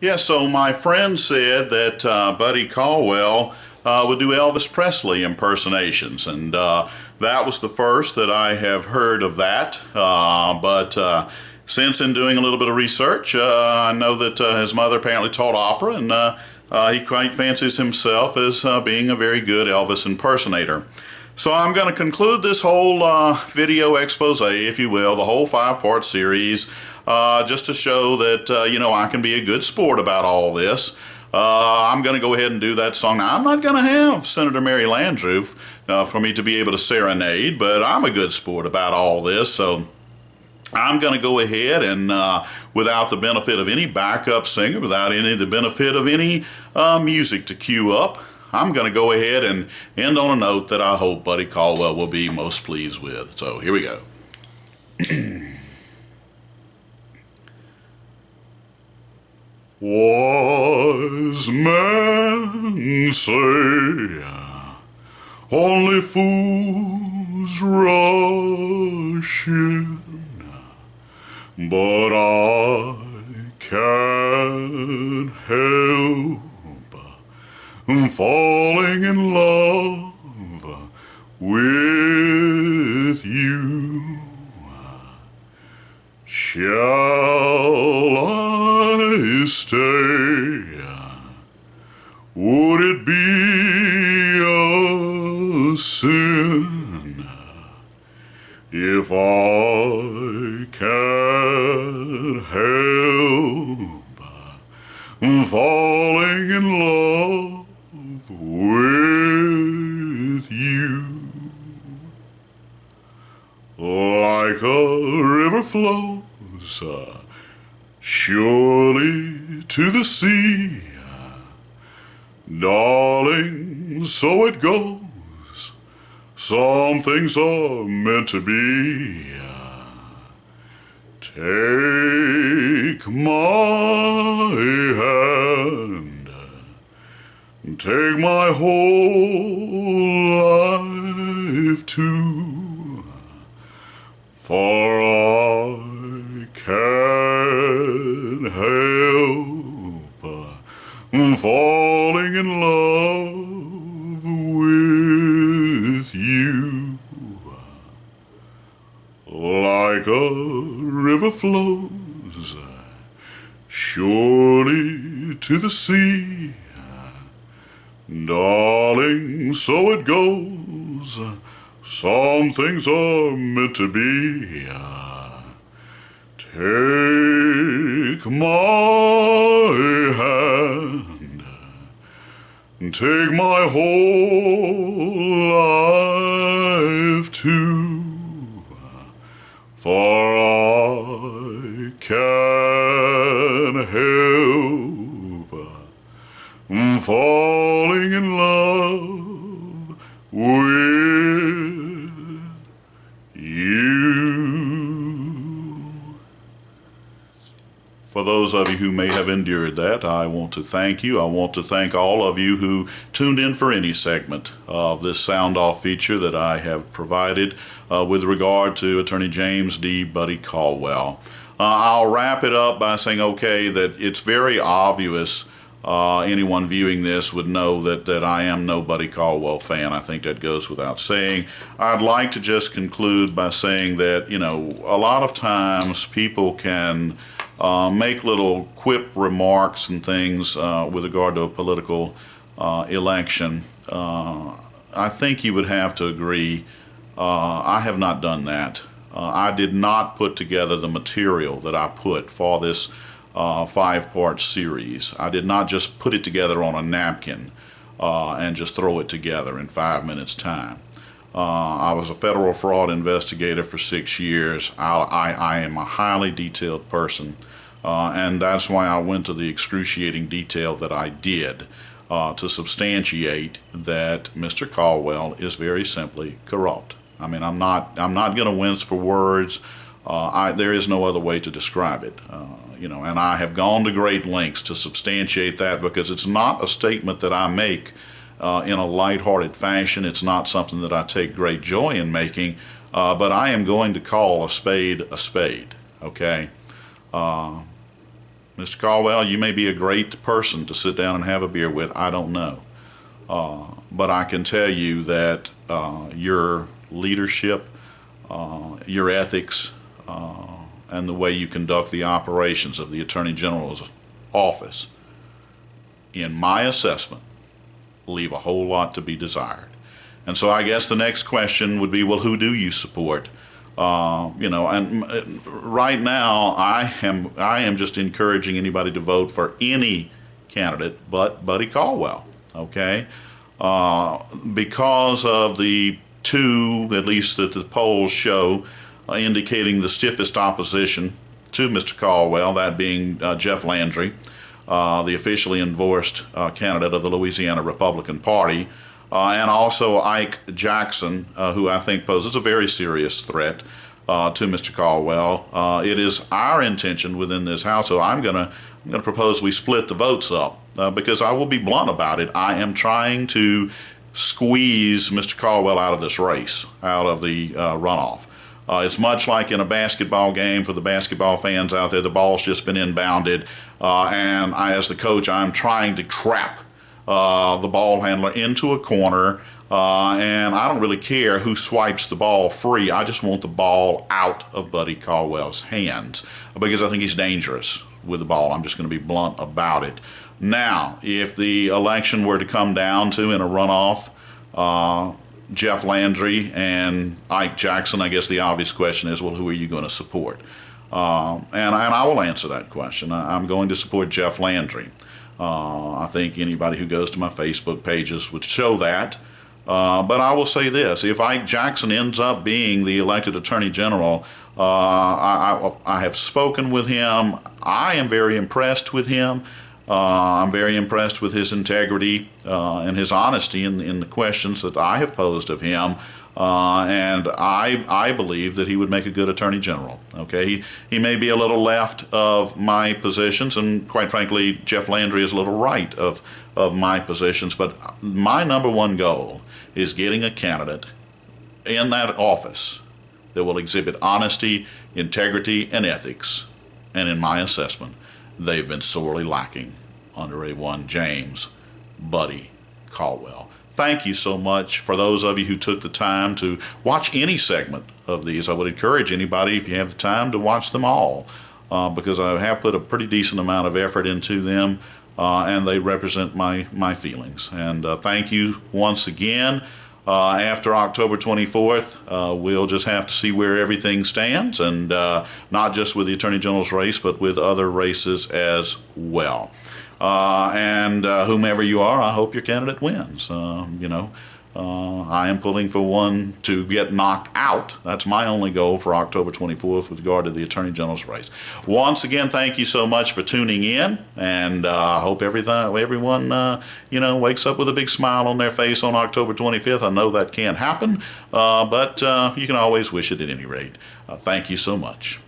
Yeah, so my friend said that Buddy Caldwell would do Elvis Presley impersonations, and that was the first that I have heard of that. But since in doing a little bit of research, I know that his mother apparently taught opera, and he quite fancies himself as being a very good Elvis impersonator. So I'm going to conclude this whole video expose, if you will, the whole 5-part series, just to show that, I can be a good sport about all this. I'm going to go ahead and do that song. Now, I'm not going to have Senator Mary Landrieu for me to be able to serenade, but I'm a good sport about all this, so I'm going to go ahead and, without the benefit of any backup singer, without the benefit of any music to cue up, I'm going to go ahead and end on a note that I hope Buddy Caldwell will be most pleased with. So here we go. Wise men say only fools rush in, but I can't help falling in love with you. Shall I stay? Would it be a sin if I can't help falling in love with you? Like a river flows surely to the sea, darling, so it goes. Some things are meant to be. Take my hand, take my whole life too, for I can't help falling in love with you. Like a river flows surely to the sea, darling, so it goes. Some things are meant to be. Take my hand, take my whole life too, for I can't help falling in love with you. For those of you who may have endured that, I want to thank you. I want to thank all of you who tuned in for any segment of this sound off feature that I have provided with regard to Attorney James D. Buddy Caldwell. I'll wrap it up by saying, okay, that it's very obvious. Anyone viewing this would know that I am no Buddy Caldwell fan. I think that goes without saying. I'd like to just conclude by saying that, a lot of times people can make little quip remarks and things with regard to a political election. I think you would have to agree, I have not done that. I did not put together the material that I put for this 5-part series. I did not just put it together on a napkin and just throw it together in 5 minutes time. I was a federal fraud investigator for 6 years. I am a highly detailed person, and that's why I went to the excruciating detail that I did to substantiate that Mr. Caldwell is very simply corrupt. I mean, I'm not going to wince for words. There is no other way to describe it. And I have gone to great lengths to substantiate that, because it's not a statement that I make in a lighthearted fashion. It's not something that I take great joy in making, but I am going to call a spade, okay? Mr. Caldwell, you may be a great person to sit down and have a beer with. I don't know. But I can tell you that your leadership, your ethics, and the way you conduct the operations of the Attorney General's office, in my assessment, leave a whole lot to be desired. And so I guess the next question would be, well, who do you support? And right now I am just encouraging anybody to vote for any candidate but Buddy Caldwell, okay? Because of the two, at least that the polls show, indicating the stiffest opposition to Mr. Caldwell, that being Jeff Landry, the officially endorsed candidate of the Louisiana Republican Party, and also Ike Jackson, who I think poses a very serious threat to Mr. Caldwell. It is our intention within this House, so I'm going to propose we split the votes up, because I will be blunt about it. I am trying to squeeze Mr. Caldwell out of this race, out of the runoff. It's much like in a basketball game. For the basketball fans out there, the ball's just been inbounded, and as the coach, I'm trying to trap the ball handler into a corner, and I don't really care who swipes the ball free. I just want the ball out of Buddy Caldwell's hands, because I think he's dangerous with the ball. I'm just going to be blunt about it. Now, if the election were to come down to, in a runoff, Jeff Landry and Ike Jackson, I guess the obvious question is, well, who are you going to support? And I will answer that question. I'm going to support Jeff Landry. I think anybody who goes to my Facebook pages would show that. But I will say this: if Ike Jackson ends up being the elected Attorney General, I have spoken with him. I am very impressed with him. I'm very impressed with his integrity and his honesty in the questions that I have posed of him, and I believe that he would make a good Attorney General. Okay, he may be a little left of my positions, and quite frankly, Jeff Landry is a little right of my positions, but my number one goal is getting a candidate in that office that will exhibit honesty, integrity, and ethics, and in my assessment, they've been sorely lacking under a one James Buddy Caldwell. Thank you so much for those of you who took the time to watch any segment of these. I would encourage anybody, if you have the time, to watch them all, because I have put a pretty decent amount of effort into them, and they represent my feelings. And thank you once again. After October 24th, we'll just have to see where everything stands, and not just with the Attorney General's race, but with other races as well. And whomever you are, I hope your candidate wins. I am pulling for one to get knocked out. That's my only goal for October 24th with regard to the Attorney General's race. Once again, thank you so much for tuning in, and I hope everyone wakes up with a big smile on their face on October 25th. I know that can't happen, but you can always wish it at any rate. Thank you so much.